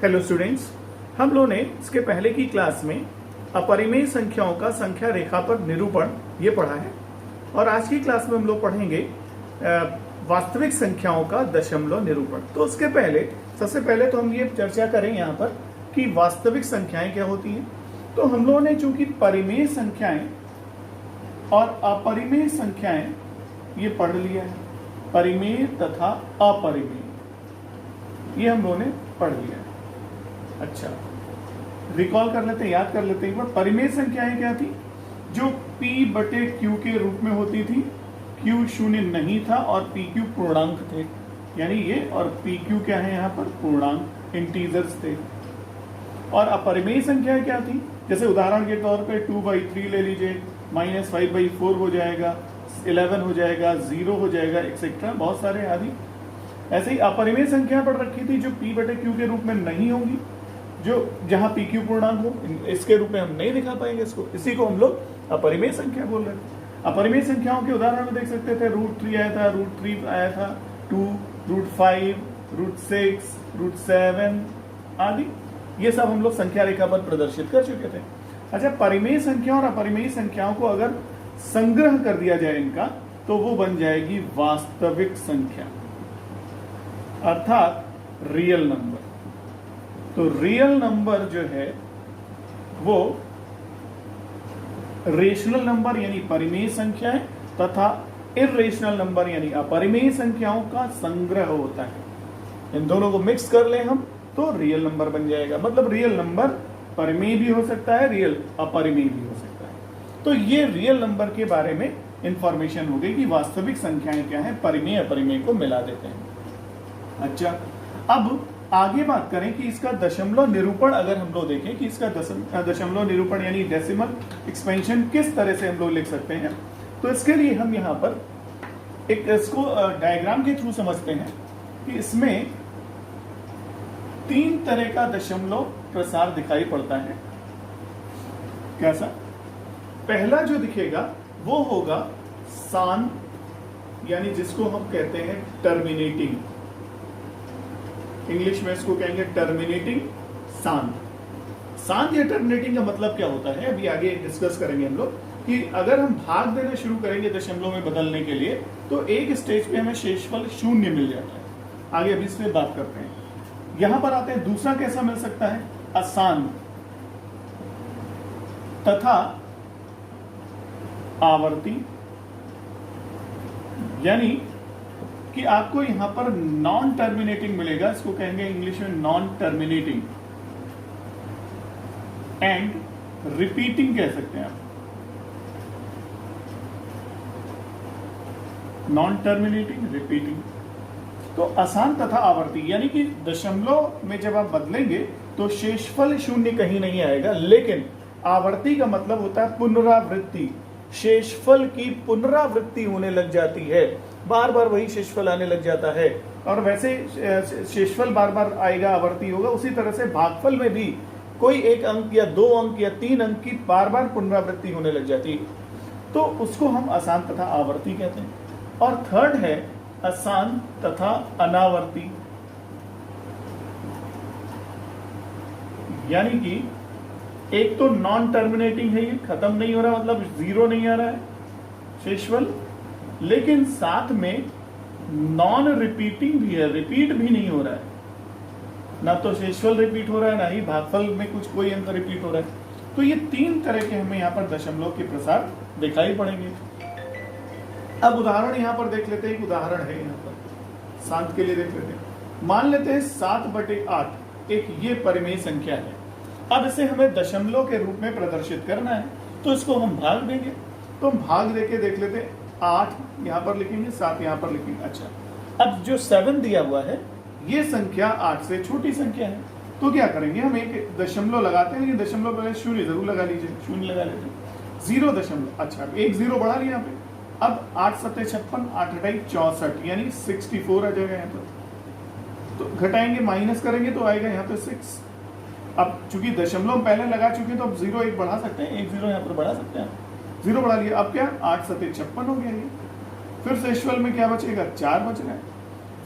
Hello students, हम लोगों ने इसके पहले की क्लास में अपरिमेय संख्याओं का संख्या रेखा पर निरूपण ये पढ़ा है और आज की क्लास में हम लोग पढ़ेंगे वास्तविक संख्याओं का दशमलव निरूपण। तो उसके पहले सबसे पहले तो हम ये चर्चा करें यहाँ पर कि वास्तविक संख्याएं क्या होती हैं। तो हम लोगों ने चूंकि परिमेय संख्याएं और अपरिमेय संख्याएं ये पढ़ लिया है, परिमेय तथा अपरिमेय ये हम लोगों ने पढ़ लिया है। अच्छा, रिकॉल कर लेते हैं, याद कर लेते हैं एक बार। परिमेय संख्याएं क्या थी? जो P बटे Q के रूप में होती थी। Q शून्य नहीं था और PQ पूर्णांक थे, यानी ये और PQ क्या है यहाँ पर? पूर्णांक, इंटीजर्स थे। और अपरिमेय संख्याएं क्या थी? जैसे उदाहरण के तौर पे 2/3 ले लीजिए, -5/4 हो जाएगा, 11 हो जाएगा, 0 हो जाएगा, एक्सेट्रा, बहुत सारे आदि। ऐसे ही अपरिमेय संख्या पढ़ रखी थी जो P बटे Q के रूप में नहीं होंगी, जो जहां PQ पूर्णांक हो, इसके रूप में हम नहीं दिखा पाएंगे इसको, इसी को हम लोग अपरिमेय संख्या बोल रहे थे। अपरिमेय संख्याओं के उदाहरण में देख सकते थे, √3 आया था, √3 आया था, 2, √5, √6, √7 आदि, ये सब हम लोग संख्या रेखा पर प्रदर्शित कर चुके थे। अच्छा, परिमेय संख्या और अपरिमेय संख्याओं को अगर संग्रह कर दिया जाए इनका, तो वो बन जाएगी वास्तविक संख्या, अर्थात रियल नंबर। तो रियल नंबर जो है वो रेशनल नंबर यानी परिमेय संख्या है तथा इर्रेशनल नंबर यानी अपरिमेय संख्याओं का संग्रह होता है। इन दोनों को मिक्स कर ले हम तो रियल नंबर बन जाएगा। मतलब रियल नंबर परिमेय भी हो सकता है, रियल अपरिमेय भी हो सकता है। तो ये रियल नंबर के बारे में इंफॉर्मेशन हो गई कि वास्तविक संख्याएं क्या है, परिमेय अपरिमेय को मिला देते हैं। अच्छा, अब आगे बात करें कि इसका दशमलव निरूपण अगर हम लोग देखें कि इसका दशमलव निरूपण यानी डेसिमल एक्सपेंशन किस तरह से हम लोग लिख सकते हैं, तो इसके लिए हम यहाँ पर एक इसको डायग्राम के थ्रू समझते हैं कि इसमें 3 तरह का दशमलव प्रसार दिखाई पड़ता है। कैसा? पहला जो दिखेगा वो होगा सान, यानी जिसको हम कहते हैं टर्मिनेटिंग, इंग्लिश में इसको कहेंगे टर्मिनेटिंग सांत। सांत या टर्मिनेटिंग का मतलब क्या होता है अभी आगे डिस्कस करेंगे हम लोग कि अगर हम भाग देना शुरू करेंगे दशमलव में बदलने के लिए तो एक स्टेज पे हमें शेषफल 0 मिल जाता है। आगे अभी इस पे बात करते हैं। यहां पर आते हैं, दूसरा कैसा मिल सकता है? असान तथा आवर्ती, यानी कि आपको यहां पर नॉन टर्मिनेटिंग मिलेगा, इसको कहेंगे इंग्लिश में नॉन टर्मिनेटिंग, एंड रिपीटिंग कह सकते हैं आप। Non terminating, repeating. तो आसान तथा आवर्ती, यानी कि दशमलव में जब आप बदलेंगे तो शेषफल 0 कहीं नहीं आएगा, लेकिन आवर्ती का मतलब होता है पुनरावृत्ति। शेषफल की पुनरावृत्ति होने लग जाती है, बार बार वही शेषफल आने लग जाता है। और वैसे शेषफल बार बार आएगा, आवर्ती होगा। उसी तरह से भागफल में भी कोई एक अंक या 2 अंक या 3 अंक की बार बार पुनरावृत्ति होने लग जाती है, तो उसको हम आसान तथा आवर्ती कहते हैं। और थर्ड है आसान तथा अनावर्ती, यानी कि एक तो नॉन टर्मिनेटिंग है, ये खत्म नहीं हो रहा, मतलब 0 नहीं आ रहा है शेषफल, लेकिन साथ में नॉन रिपीटिंग भी है, रिपीट भी नहीं हो रहा है। ना तो शेषफल रिपीट हो रहा है, ना ही भागफल में कुछ कोई अंक रिपीट हो रहा है। तो ये 3 तरह के हमें यहाँ पर दशमलव के प्रसार दिखाई पड़ेंगे। अब उदाहरण यहाँ पर देख लेते हैं। एक उदाहरण है यहाँ पर शांत के लिए देख लेते हैं। मान लेते हैं 7/8 एक ये परिमेय संख्या है। अब इसे हमें दशमलव के रूप में प्रदर्शित करना है, तो इसको हम भाग देंगे। तो हम भाग देके देख लेते हैं, 8 यहाँ पर लिखेंगे, 7 यहाँ पर लिखेंगे। अच्छा, अब जो 7 दिया हुआ है ये संख्या 8 से छोटी संख्या है, तो क्या करेंगे? हम एक दशमलव लगाते हैं, लेकिन दशमलव पहले 0 जरूर लगा लीजिए, 0 लगा लेते हैं, 0 दशमलव। अच्छा, एक 0 बढ़ा लिया यहाँ पे। अब 8 × 7 = 56, 8 × 8 = 64, यानी 64 आ जाएगा यहाँ पर। तो घटाएंगे, माइनस करेंगे तो आएगा यहाँ पे 6। अब चूंकि दशमलव पहले लगा चुके हैं तो अब 0 1 बढ़ा सकते हैं, 1 0 यहाँ पर बढ़ा सकते हैं, 0 बढ़ा लिया। अब क्या? 8 × 7 = 56 हो गया ये। फिर शेषफल में क्या बचेगा? 4 बच रहा है।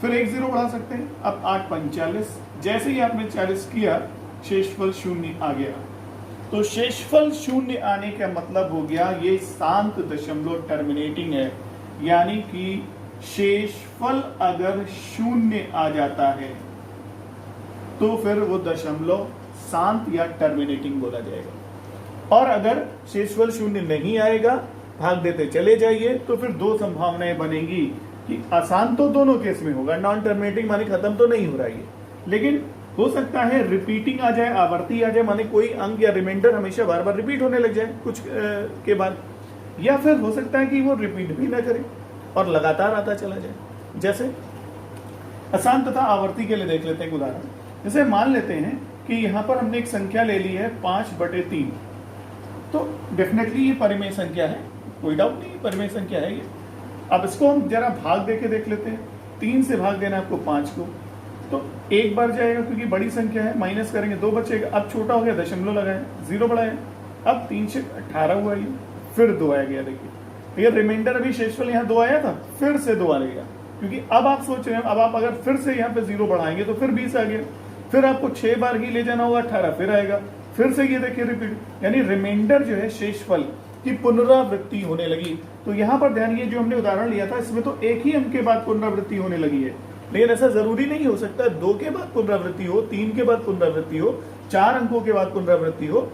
फिर एक जीरो बढ़ा सकते हैं, अब 8 5 40। जैसे ही आपने 40 किया शेषफल शून्य आ गया। तो शेषफल शून्य आने का मतलब हो गया ये शांत दशमलव टर्मिनेटिंग है, यानी कि शेषफल अगर शून्य आ जाता है तो फिर वो दशमलव शांत या टर्मिनेटिंग बोला जाएगा। और अगर शेषफल शून्य नहीं आएगा, भाग देते चले जाइए, तो फिर दो संभावनाएं बनेगी कि अशांत तो दोनों केस में होगा, नॉन टर्मिनेटिंग माने खत्म तो नहीं हो रहा है, लेकिन हो सकता है रिपीटिंग आ जाए, आवर्ती आ जाए, माने कोई अंक या रिमाइंडर हमेशा बार बार रिपीट होने लग जाए कुछ के बाद, या फिर हो सकता है कि वो रिपीट भी ना करे और लगातार आता चला जाए। जैसे अशांत तथा आवर्ती के लिए देख लेते हैं एक उदाहरण। जैसे मान लेते हैं कि यहाँ पर हमने एक संख्या ले ली है 5/3, तो डेफिनेटली ये परिमेय संख्या है, कोई डाउट नहीं परिमेय संख्या है ये। अब इसको हम जरा भाग देके देख लेते हैं। 3 से भाग देना आपको 5 को, तो एक बार जाएगा क्योंकि बड़ी संख्या है, माइनस करेंगे 2 बचेगा। अब छोटा हो गया, दशमलव लगाए, 0 बढ़ाया, अब 3 से 18 हुआ ये, फिर 2 आ गया। देखिए ये रिमाइंडर अभी शेषफल यहाँ 2 आया था, फिर से 2 आ गया, क्योंकि अब आप सोच रहे हैं अब आप अगर फिर से यहाँ पे 0 बढ़ाएंगे तो फिर 20 आ गया, फिर आपको 6 बार ही ले जाना होगा, 18 फिर आएगा, फिर से ये देखिए रिपीट, यानी रिमाइंडर जो है शेषफल की पुनरावृत्ति होने लगी। तो यहाँ पर ध्यान, ये जो हमने उदाहरण लिया था इसमें तो एक ही अंक के बाद पुनरावृत्ति होने लगी है, लेकिन ऐसा जरूरी नहीं हो सकता 2 के बाद पुनरावृत्ति हो, 3 के बाद पुनरावृत्ति हो, 4 अंकों के बाद पुनरावृत्ति हो।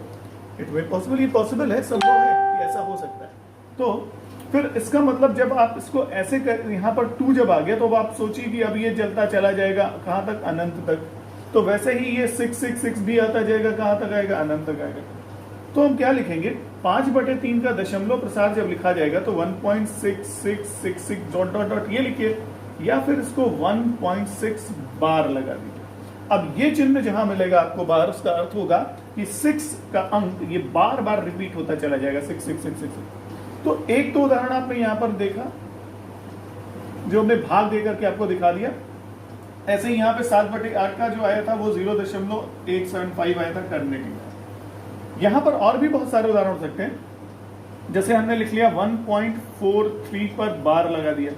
इट वे पॉसिबल है, संभव है कि ऐसा हो सकता है। तो फिर इसका मतलब जब आप इसको ऐसे कर, यहाँ पर 2 जब आ गया तो अब आप सोचिए कि अब ये चलता चला जाएगा कहाँ तक, अनंत तक। तो वैसे ही ये 666 भी आता जाएगा, कहाँ तक आएगा, अनंत तक आएगा। तो हम क्या लिखेंगे, 5/3 का दशमलव प्रसार जब लिखा जाएगा तो 1.6666 डॉट डॉट डॉट ये लिखिए, या फिर इसको 1.6 बार लगा दीजिए। अब ये चिन्ह जहां मिलेगा आपको बार, उसका अर्थ होगा कि 6 का अंक ये बार बार रिपीट होता चला जाएगा, 66666। तो एक तो उदाहरण आपने यहां पर देखा जो हमने भाग देकर के आपको दिखा दिया। ऐसे ही यहाँ पे 7/8 का जो आया था वो 0.175 आया था टर्मिनेटिंग। यहाँ पर और भी बहुत सारे उदाहरण हो सकते हैं, जैसे हमने लिख लिया 1.43 पर बार लगा दिया।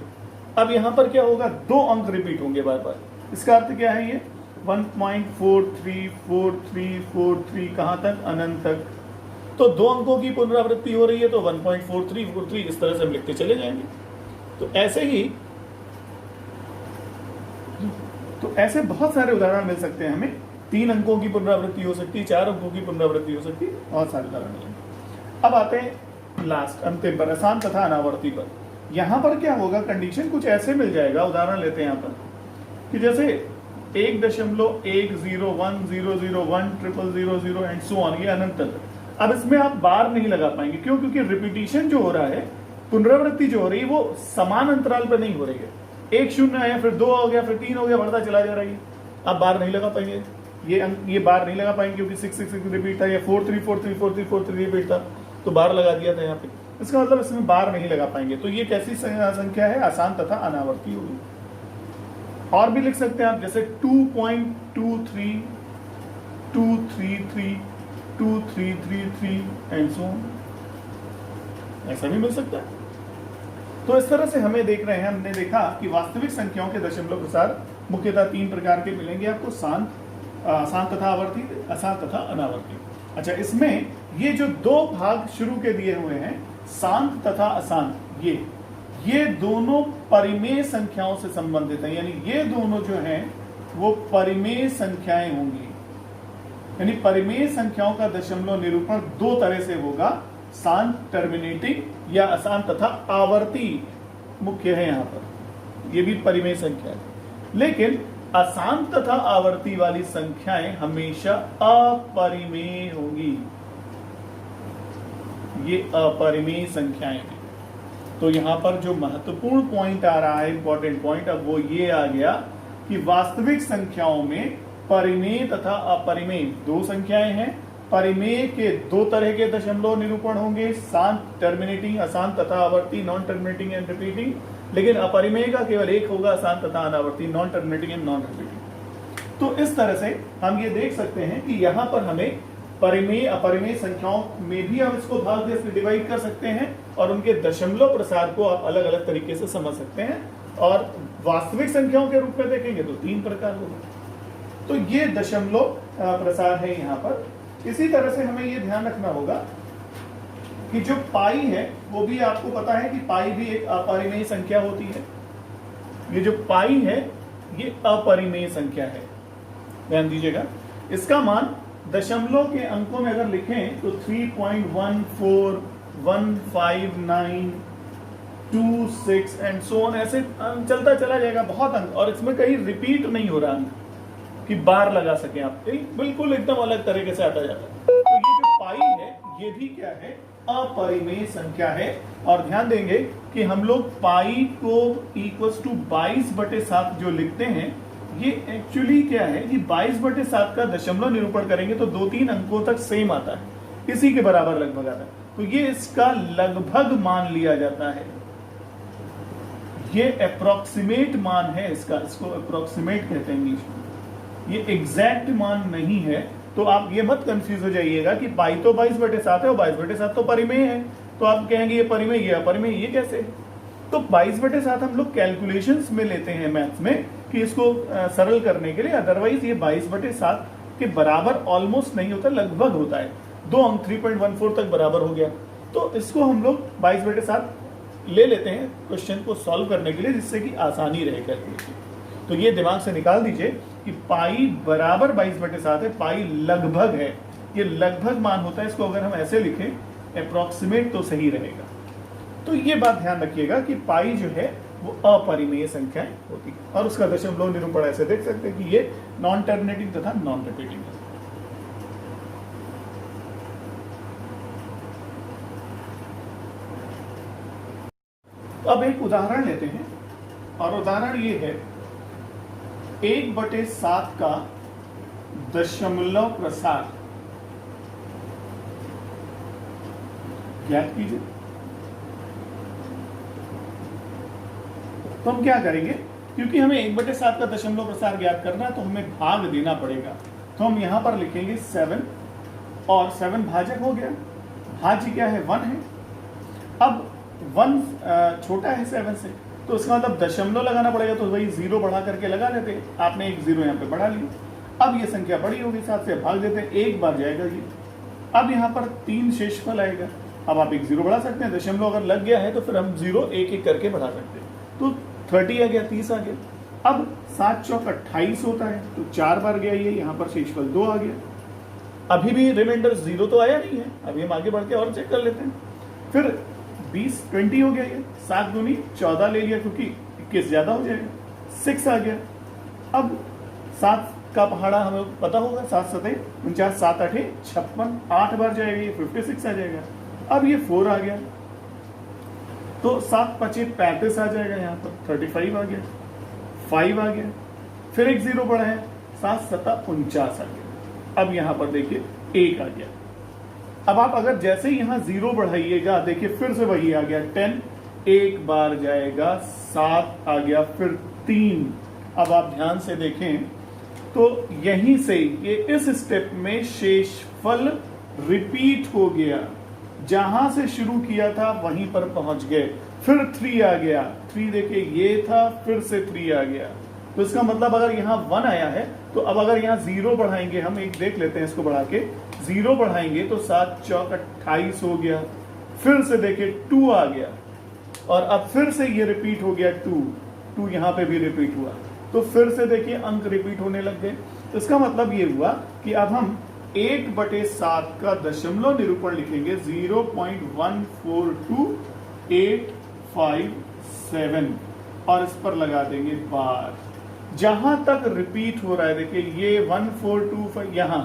अब यहाँ पर क्या होगा, 2 अंक रिपीट होंगे बार बार। इसका अर्थ क्या है, ये 1.434343 कहाँ तक, अनंत तक। तो 2 अंकों की पुनरावृत्ति हो रही है, तो 1.4343 इस तरह से हम लिखते चले जाएंगे। तो ऐसे बहुत सारे उदाहरण मिल सकते हैं हमें। 3 अंकों की पुनरावृत्ति हो सकती है, 4 अंकों की पुनरावृत्ति हो सकती है, बहुत सारे उदाहरण मिलेंगे। अब आते हैं लास्ट अंतिम पर, अशांत तथा अनावर्ती पर। यहां पर क्या होगा, कंडीशन कुछ ऐसे मिल जाएगा। उदाहरण लेते हैं यहाँ पर कि जैसे 1.101001000 एंड सो ऑन, ये अनंत तक। अब इसमें आप बार नहीं लगा पाएंगे, क्यों, क्योंकि रिपीटिशन जो हो रहा है, पुनरावृत्ति जो हो रही है, वो समान अंतराल पर नहीं हो रही है। 1 0 आया, फिर 2 हो गया, फिर 3 हो गया, बढ़ता चला जा रहा है। आप बार नहीं लगा पाएंगे, ये बार नहीं लगा पाएंगे, क्योंकि 666 रिपीट था, या 43434343 रिपीट था, तो बार लगा दिया था यहाँ पे। इसका मतलब इसमें बार नहीं लगा पाएंगे। तो ये कैसी संख्या है, अशांत तथा अनावर्ती होगी। और भी लिख सकते हैं आप, जैसे 2.23 233 2333 एंड सो ऑन, ऐसा भी मिल सकता है। तो इस तरह से हमें देख रहे हैं, हमने देखा कि वास्तविक संख्याओं के दशमलव प्रसार मुख्यतः 3 प्रकार के मिलेंगे आपको, अशांत तथा आवर्ती, अशांत तथा अनावर्ती। अच्छा, इसमें ये जो 2 भाग शुरू के दिए हुए हैं, शांत तथा अशांत, ये दोनों परिमेय संख्याओं से संबंधित हैं, यानी ये दोनों जो हैं वो परिमेय संख्याएं होंगी। यानी परिमेय संख्याओं का दशमलव निरूपण 2 तरह से होगा, शांत टर्मिनेटिंग या अशांत तथा आवर्ती मुख्य है यहाँ पर, ये भी परिमेय संख्या है। लेकिन अशांत तथा आवर्ती वाली संख्याएं हमेशा अपरिमेय होंगी, ये अपरिमेय संख्याएं हैं। तो यहां पर जो महत्वपूर्ण पॉइंट आ रहा है, इंपॉर्टेंट पॉइंट, अब वो ये आ गया कि वास्तविक संख्याओं में परिमेय तथा अपरिमेय 2 संख्याएं हैं। परिमेय के 2 तरह के दशमलव निरूपण होंगे, शांत टर्मिनेटिंग, अशांत तथा आवर्ती, नॉन टर्मिनेटिंग एंड रिपीटिंग। लेकिन अपरिमेय का केवल एक होगा, अशांत तथा अनावर्ती, non terminating and non repeating. तो इस तरह से हम ये देख सकते हैं कि यहाँ पर हमें परिमेय अपरिमेय संख्याओं में भी हम इसको भाग से डिवाइड कर सकते हैं, और उनके दशमलव प्रसार को आप अलग अलग तरीके से समझ सकते हैं। और वास्तविक संख्याओं के रूप में देखेंगे तो 3 प्रकार होगा। तो ये दशमलव प्रसार है यहाँ पर। इसी तरह से हमें ये ध्यान रखना होगा कि जो पाई है वो भी आपको पता है कि पाई भी एक अपरिमेय संख्या होती है। ये जो पाई है ये अपरिमेय संख्या है, ध्यान दीजिएगा। इसका मान दशमलव के अंकों में अगर लिखें तो 3.1415926 एंड सो ऑन, ऐसे चलता चला जाएगा, बहुत अंक। और इसमें कहीं रिपीट नहीं हो रहा अंक कि बार लगा सके आप, बिल्कुल एकदम अलग तरीके से आता जाता है। तो ये जो पाई है ये भी क्या है, अपरिमेय संख्या है। और ध्यान देंगे कि हम लोग पाई को इक्वल्स टू 22/7 जो लिखते हैं, ये एक्चुअली क्या है कि 22/7 का दशमलव निरूपण करेंगे तो 2-3 अंकों तक सेम आता है, इसी के बराबर लगभग आता है। तो ये इसका लगभग मान लिया जाता है, ये अप्रोक्सीमेट मान है इसका, इसको अप्रोक्सीमेट कहते हैं इंग्लिश में। ये एग्जैक्ट मान नहीं है। तो आप ये मत कंफ्यूज हो जाइएगा कि पाई तो 22/7 है और 22/7 तो परिमेय है, तो आप कहेंगे ये परिमेय ये अपरिमेय, ये कैसे? तो 22/7 हम लोग कैलकुलेशंस में लेते हैं मैथ्स में कि इसको सरल करने के लिए, अदरवाइज ये 22/7 के बराबर ऑलमोस्ट नहीं होता, लगभग होता है। 2 अंक 3.14 तक बराबर हो गया। तो इसको हम लोग 22/7 ले लेते हैं क्वेश्चन को सॉल्व करने के लिए, जिससे कि आसानी रहे कैलकुलेशन। तो ये दिमाग से निकाल दीजिए कि पाई बराबर 22/7 है, पाई लगभग है, ये लगभग मान होता है। इसको अगर हम ऐसे लिखें अप्रोक्सीमेट तो सही रहेगा। तो ये बात ध्यान रखिएगा कि पाई जो है वो अपरिमेय संख्याएं होती है। और उसका दशमलव निरूपण ऐसे देख सकते हैं कि ये नॉन टर्मिनेटिंग तथा नॉन रिपीटिंग है। अब एक उदाहरण लेते हैं, और उदाहरण ये है 1/7 का दशमलव प्रसार ज्ञात कीजिए। तो हम क्या करेंगे, क्योंकि हमें 1/7 का दशमलव प्रसार ज्ञात करना है तो हमें भाग देना पड़ेगा। तो हम यहां पर लिखेंगे 7, और 7 भाजक हो गया, भाज्य क्या है 1 है। अब 1 छोटा है 7 से, तो इसका मतलब दशमलव लगाना पड़ेगा, तो वही 0 बढ़ा करके लगा लेते हैं। आपने एक 0 यहाँ पे बढ़ा लिया। अब ये संख्या बड़ी होगी, 7 से भाग देते हैं, एक बार जाएगा ये। अब यहाँ पर 3 शेषफल आएगा। अब आप एक 0 बढ़ा सकते हैं, दशमलव अगर लग गया है तो फिर हम 0 एक एक करके बढ़ा सकते हैं। तो 30 आ गया, 30 आ गया। अब 7 चौक 28 होता है, तो 4 बार गया ये, यहाँ पर शेषफल 2 आ गया। अभी भी रिमाइंडर 0 तो आया नहीं है, अभी हम आगे बढ़ के और चेक कर लेते हैं। फिर 20 हो गया ये, 7 दूनी 14 ले लिया क्योंकि 21 ज्यादा हो जाएगा, 6 आ गया। अब 7 का पहाड़ा हमें पता होगा, 7 7 49, 7 8 56, 8 बार जाएगा ये, 56 आ जाएगा। अब ये 4 आ गया, तो 7 5 35 आ जाएगा, यहाँ पर 35 आ गया, 5 आ गया। फिर एक 0 बढ़ा है, 7 7 49 आ गया। अब यहाँ पर देखिए 1 आ गया। अब आप अगर जैसे ही यहां 0 बढ़ाइएगा, देखिए फिर से वही आ गया 10, एक बार जाएगा, 7 आ गया, फिर 3। अब आप ध्यान से देखें तो यहीं से ये इस स्टेप में शेषफल रिपीट हो गया, जहां से शुरू किया था वहीं पर पहुंच गए। फिर 3 आ गया, 3 देखिए ये था, फिर से 3 आ गया। तो इसका मतलब अगर यहाँ 1 आया है, तो अब अगर यहाँ 0 बढ़ाएंगे, हम एक देख लेते हैं इसको बढ़ा के, 0 बढ़ाएंगे तो 7 चौक 28 हो गया। फिर से देखिए 2 आ गया, और अब फिर से ये रिपीट हो गया 2 यहाँ पे भी रिपीट हुआ। तो फिर से देखिए अंक रिपीट होने लग गए। तो इसका मतलब ये हुआ कि अब हम 1/7 का दशमलव निरूपण लिखेंगे 0.142857, और इस पर लगा देंगे बार। जहां तक रिपीट हो रहा है, देखिए ये 1425 यहां,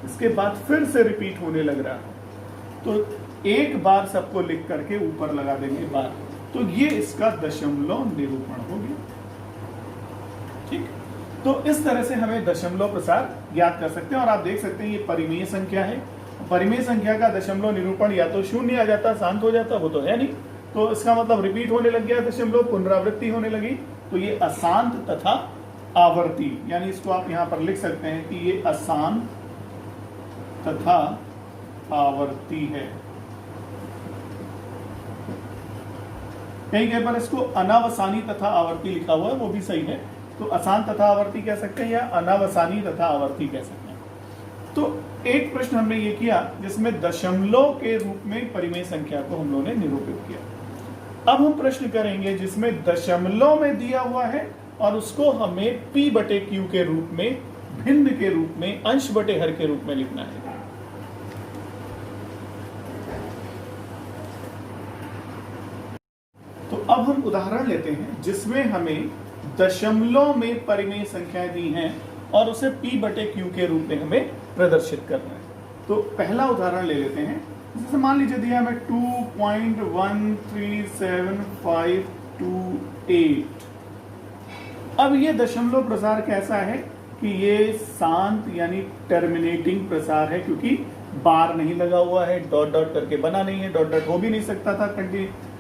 इसके बाद फिर से रिपीट होने लग रहा है, तो एक बार सबको लिख करके ऊपर लगा देंगे बार। तो ये इसका दशमलव निरूपण हो गया। ठीक, तो इस तरह से हमें दशमलव प्रसार ज्ञात कर सकते हैं। और आप देख सकते हैं ये परिमेय संख्या है। परिमेय संख्या का दशमलव निरूपण या तो 0 आ जाता, शांत हो जाता, वो तो है नहीं। तो इसका मतलब रिपीट होने लग गया दशमलव, पुनरावृत्ति होने लगी, तो ये अशांत तथा आवर्ती, यानी इसको आप यहां पर लिख सकते हैं कि ये अशांत तथा आवर्ती है। कहीं कहीं पर इसको अनावसानी तथा आवर्ती लिखा हुआ है, वो भी सही है। तो आसान तथा आवर्ती कह सकते हैं या अनावसानी तथा आवर्ती कह सकते हैं। तो एक प्रश्न हमने ये किया जिसमें दशमलव के रूप में परिमेय संख्या को हम लोगों ने निरूपित किया। अब हम प्रश्न करेंगे जिसमें दशमलव में दिया हुआ है और उसको हमें p बटे q के रूप में, भिन्न के रूप में, अंश बटे हर के रूप में लिखना है। तो अब हम उदाहरण लेते हैं जिसमें हमें दशमलव में परिमेय संख्याएं दी हैं और उसे p बटे q के रूप में हमें प्रदर्शित करना है। तो पहला उदाहरण ले लेते हैं। जैसे मान लीजिए दिया हमें 2.13758। अब ये दशमलव प्रसार कैसा है कि ये शांत यानी टर्मिनेटिंग प्रसार है, क्योंकि बार नहीं लगा हुआ है, डॉट डॉट करके बना नहीं है, डॉट डॉट हो भी नहीं सकता था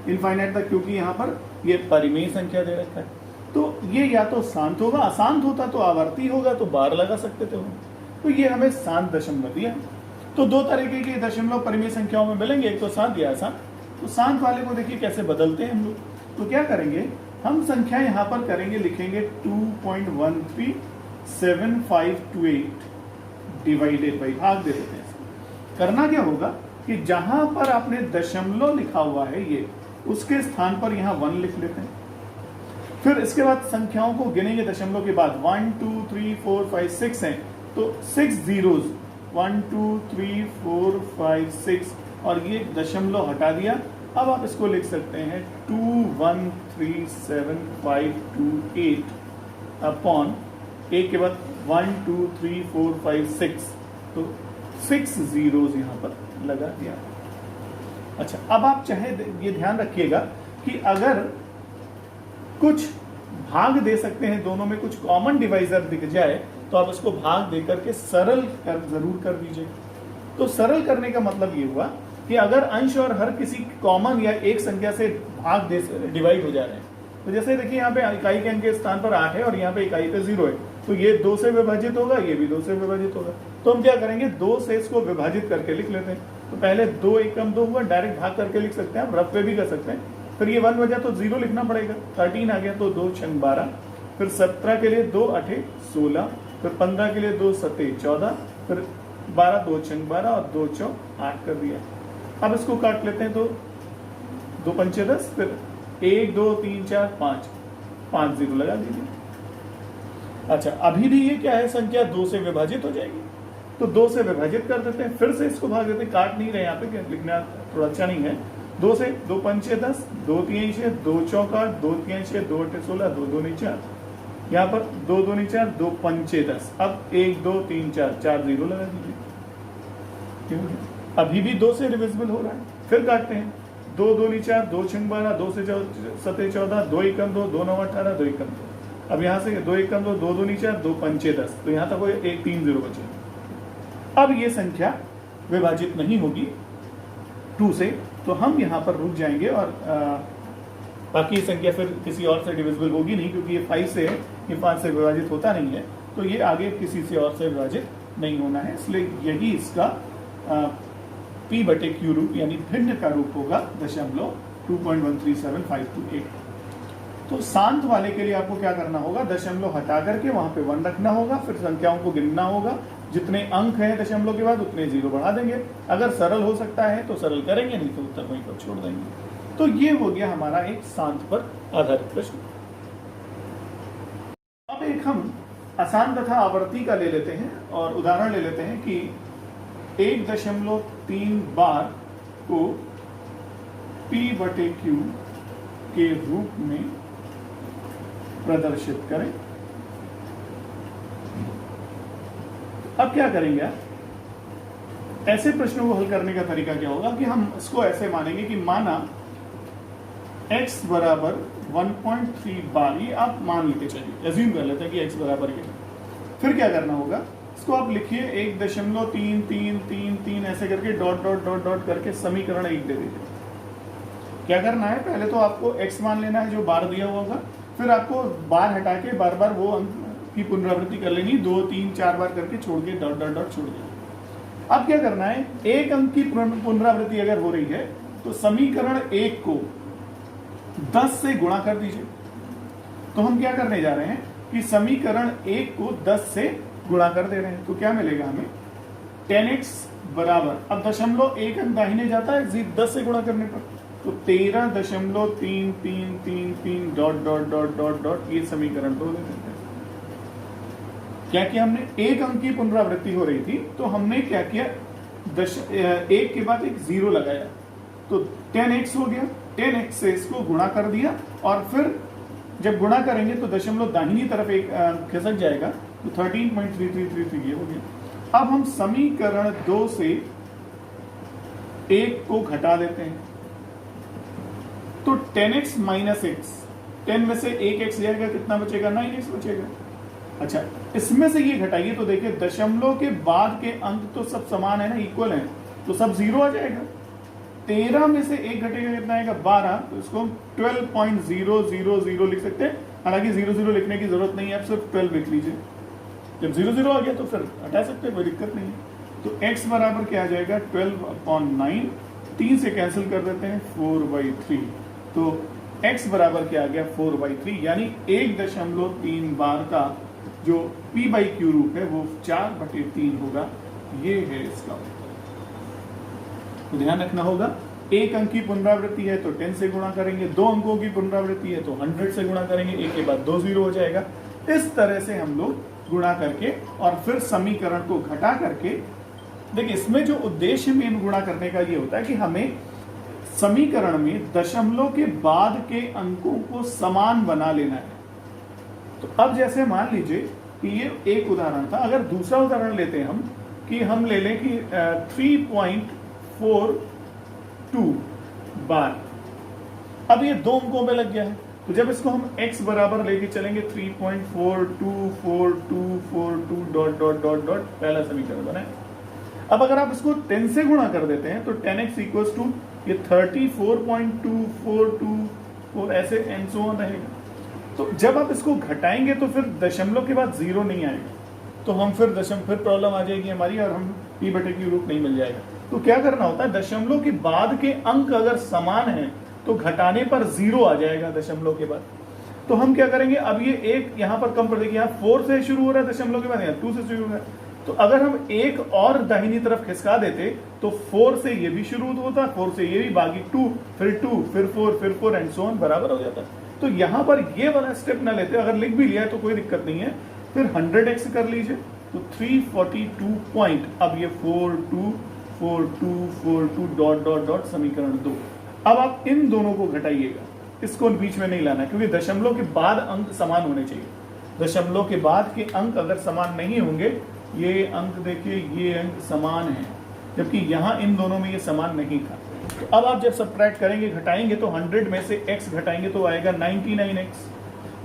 इनफाइनाइट तक, क्योंकि यहाँ पर ये परिमेय संख्या दे रखा है। तो ये या तो शांत होगा, अशांत होता तो आवर्ती होगा, तो बार लगा सकते थे। तो ये हमें शांत दशमलव दिया। तो दो तरीके के दशमलव परिमेय संख्याओं में मिलेंगे, एक तो शांत या अशांत। तो शांत वाले को देखिए कैसे बदलते हैं हम लोग। तो क्या करेंगे, हम संख्या यहाँ पर करेंगे, लिखेंगे 2.137528 डिवाइडेड बाई, भाग दे देते हैं। करना क्या होगा कि जहां पर आपने दशमलव लिखा हुआ है ये, उसके स्थान पर यहाँ 1 लिख लेते हैं। फिर इसके बाद संख्याओं को गिनेंगे दशमलव के बाद, 1 2 3 4 5 6 हैं, तो 6 zeros, 1 2 3 4 5 6, और ये दशमलव हटा दिया। अब आप इसको लिख सकते हैं 2137528 अपॉन, एक के बाद 1 2 3 4 5 6, तो 6 zeros यहाँ पर लगा दिया। अच्छा, अब आप चाहे ये ध्यान रखिएगा कि अगर कुछ भाग दे सकते हैं, दोनों में कुछ कॉमन डिवाइजर दिख जाए तो आप इसको भाग देकर के सरल जरूर कर दीजिए। तो सरल करने का मतलब ये हुआ कि अगर अंश और हर किसी कॉमन या एक संख्या से भाग दे डिवाइड हो जा रहे हैं, तो जैसे देखिए यहाँ पे इकाई के अंक के स्थान पर 8 है और यहाँ पे इकाई पे 0 है, तो ये 2 से विभाजित होगा, ये भी 2 से विभाजित होगा। तो हम क्या करेंगे, 2 से इसको विभाजित करके लिख लेते हैं। तो पहले 2 एकम 2 हुआ, डायरेक्ट भाग करके लिख सकते हैं, आप रफ पे भी कर सकते हैं। फिर ये 1 बजा तो 0 लिखना पड़ेगा, 13 आ गया तो 2 छंग 12, फिर 17 के लिए 2 8 16, फिर 15 के लिए 2 7 14, फिर 12 2 छंग 12 और 2 चौ 8 कर दिया। अब इसको काट लेते हैं, तो 2 पंचे 10, फिर 1 2 3 4 5 0 लगा दीजिए। अच्छा, अभी भी ये क्या है, संख्या 2 से विभाजित हो जाएगी, तो 2 से विभाजित कर देते हैं, फिर से इसको भाग देते हैं। काट नहीं रहे यहाँ पे, लिखना थोड़ा अच्छा नहीं है। 2 से 2 पंचे 10, 2 3 6, 2 चौका 2 3 6, 2 8 16, 2 2 नहीं 4, यहाँ पर 2 2 नहीं 4, 2 पंचे 10। अब 1 2 3 4 0 लगा दीजिए। अभी भी 2 से डिविजिबल हो रहा है। फिर काटते हैं, 2 2 नहीं 4, 2 छंग 12, 2 से 7 14, 2 एकम 2, 2 9 18, 2 एकम 2। अब यहाँ से 2 एकम 2, 2 2 नहीं 4, 2 पंचे 10, तो यहाँ तक कोई 1 3 0 बचे। अब ये संख्या विभाजित नहीं होगी 2 से, तो हम यहाँ पर रुक जाएंगे और बाकी संख्या फिर किसी और से डिविजिबल होगी नहीं, क्योंकि ये 5 से है, ये 5 से विभाजित होता नहीं है, तो ये आगे किसी से और से विभाजित नहीं होना है। इसलिए यही इसका p बटे q रूप यानी भिन्न का रूप होगा दशमलव 2.137528। तो शांत वाले के लिए आपको क्या करना होगा, दशमलव हटा करके वहां पे 1 रखना होगा, फिर संख्याओं को गिनना होगा, जितने अंक हैं दशमलव के बाद उतने 0 बढ़ा देंगे। अगर सरल हो सकता है तो सरल करेंगे, नहीं तो उत्तर वहीं पर छोड़ देंगे। तो ये हो गया हमारा एक शांत पर आधारित प्रश्न। अब एक हम आसान तथा आवर्ती का ले लेते हैं और उदाहरण ले लेते हैं कि 1.3 बार को p बटे q के रूप में प्रदर्शित करें। अब क्या करेंगे आप, ऐसे प्रश्नों को हल करने का तरीका क्या होगा कि हम इसको ऐसे मानेंगे कि माना x बराबर 1.3 बार, ये आप मान लेते चलिए, एज्यूम कर लेते हैं कि x बराबर ये। फिर क्या करना होगा, इसको आप लिखिए 1.3333 ऐसे करके डॉट डॉट डॉट डॉट करके समीकरण 1 दे दीजिए। क्या करना है, पहले तो आपको x मान लेना है जो बार दिया हुआ होगा, फिर आपको बार हटा के बार बार वो अंक की पुनरावृत्ति कर लेनी, 2 3 4 बार करके छोड़ के डॉट डॉट डॉट छोड़ दिया। अब क्या करना है, एक अंक की पुनरावृत्ति अगर हो रही है तो समीकरण 1 को 10 से गुणा कर दीजिए। तो हम क्या करने जा रहे हैं कि समीकरण 1 को 10 से गुणा कर दे रहे हैं। तो क्या मिलेगा हमें 10x बराबर, अब दशमलव एक अंक दाहिने जाता है 10 से गुणा करने पर, तो 13.3333 dot dot dot dot dot, ये समीकरण 2 दे देते हैं। क्या किया हमने, एक अंक की पुनरावृत्ति हो रही थी तो हमने क्या किया, एक के बाद एक 0 लगाया, तो 10x हो गया। 10x से इसको गुणा कर दिया और फिर जब गुणा करेंगे तो दशमलव दाहिनी तरफ एक खिसक जाएगा, तो 13.3333 ये हो गया। अब हम समीकरण 2 से 1 को घटा देते हैं, तो 10x माइनस x, 10 में से 1x जाएगा, कितना बचेगा, 9x बचेगा। अच्छा, इसमें से ये घटाइए तो देखिए दशमलव के बाद के अंक तो सब समान है ना, इक्वल है, तो सब 0 आ जाएगा। 13 में से 1 घटेगा, कितना आएगा, 12, तो इसको हम 12.000 लिख सकते हैं। हालांकि 00 लिखने की जरूरत नहीं है, आप सिर्फ 12 लिख लीजिए। जब 00 आ गया तो फिर हटा सकते हैं, कोई दिक्कत नहीं है। तो x बराबर क्या आ जाएगा, 12/9, 3 से कैंसिल कर देते हैं, 4/3। तो x बराबर क्या आ गया, 4/3, यानी 1.3 बार का जो p/q रूप है वो 4/3 होगा। ये है इसका उत्तर। तो ध्यान रखना होगा, एक अंक की पुनरावृत्ति है तो 10 से गुणा करेंगे, 2 अंकों की पुनरावृत्ति है तो 100 से गुणा करेंगे, एक के बाद 2 0 हो जाएगा। इस तरह से हम लोग गुणा करके और फिर समीकरण को घटा करके, देखिए इसमें जो उद्देश्य मेन गुणा करने का ये होता है कि हमें समीकरण में दशमलव के बाद के अंकों को समान बना लेना है। तो अब जैसे मान लीजिए कि ये एक उदाहरण था, अगर दूसरा उदाहरण लेते हैं हम, कि हम ले लें कि 3.42 बार, अब ये 2 अंकों में लग गया है, तो जब इसको हम x बराबर लेके चलेंगे 3.424242 डॉट डॉट डॉट डॉट, पहला समीकरण बना है। अब अगर आप इसको 10 से गुणा कर देते हैं तो 10x इक्वल्स टू ये 34.2424 ऐसे एंड सो ऑन रहेगा। तो जब आप इसको घटाएंगे तो फिर दशमलव के बाद 0 नहीं आएगा, तो हम फिर प्रॉब्लम आ जाएगी हमारी और हम p/q रूप नहीं मिल जाएगा। तो क्या करना होता है, दशमलव के बाद के अंक अगर समान है तो घटाने पर 0 आ जाएगा दशमलव के बाद। तो हम क्या करेंगे, अब ये एक यहाँ पर कम कर देंगे, यहाँ 4 से शुरू हो रहा है दशमलव के बाद, यहाँ 2 से शुरू हो रहा है, तो अगर हम एक और दाहिनी तरफ खिसका देते तो 4 से ये भी शुरू होता, 4 से ये भी, बाकी 2, फिर 4 एंड सो ऑन बराबर हो जाता। तो यहाँ पर ये वाला स्टेप ना लेते, अगर लिख भी लिया है तो कोई दिक्कत नहीं है, फिर 100x कर लीजिए, तो 342 पॉइंट, अब ये 424242 डॉट डॉट डॉट समीकरण 2। अब आप इन दोनों को घटाइएगा, इसको बीच में नहीं लाना, क्योंकि दशमलव के बाद अंक समान होने चाहिए। दशमलव के बाद के अंक अगर समान नहीं होंगे, ये अंक देखिए, ये अंक समान है, जबकि यहाँ इन दोनों में ये समान नहीं था। तो अब आप जब सब्ट्रैक्ट करेंगे, घटाएंगे, तो 100 में से x घटाएंगे तो आएगा 99x।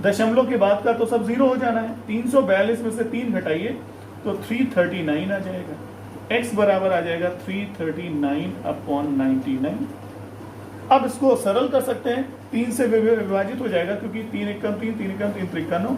दशमलव के बाद का तो सब 0 हो जाना है। 342 में से 3 घटाइए तो 339 आ जाएगा। x बराबर आ जाएगा 339/99। अब इसको सरल कर सकते हैं, 3 से विभाजित हो जाएगा, क्योंकि 3 एकम 3, 3 एकम 3 त्रिका 9,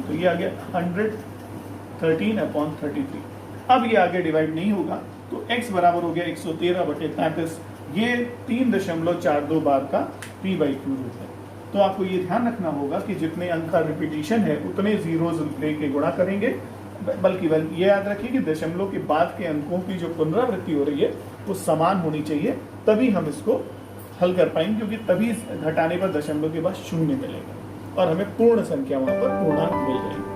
तो ये आ गया 113/33। अब ये आगे डिवाइड नहीं होगा, तो x बराबर हो गया 113/33। ये 3.42 बार का p/q रूप है। तो आपको ये ध्यान रखना होगा कि जितने अंक का रिपीटिशन है उतने जीरोज लेके गुणा करेंगे, बल्कि ये याद रखिए कि दशमलव के बाद के अंकों की जो पुनरावृत्ति हो रही है वो समान होनी चाहिए, तभी हम इसको हल कर पाएंगे, क्योंकि तभी घटाने पर दशमलव के बाद 0 मिलेगा और हमें पूर्ण संख्या वहां पर पूर्णांक मिल जाएगी।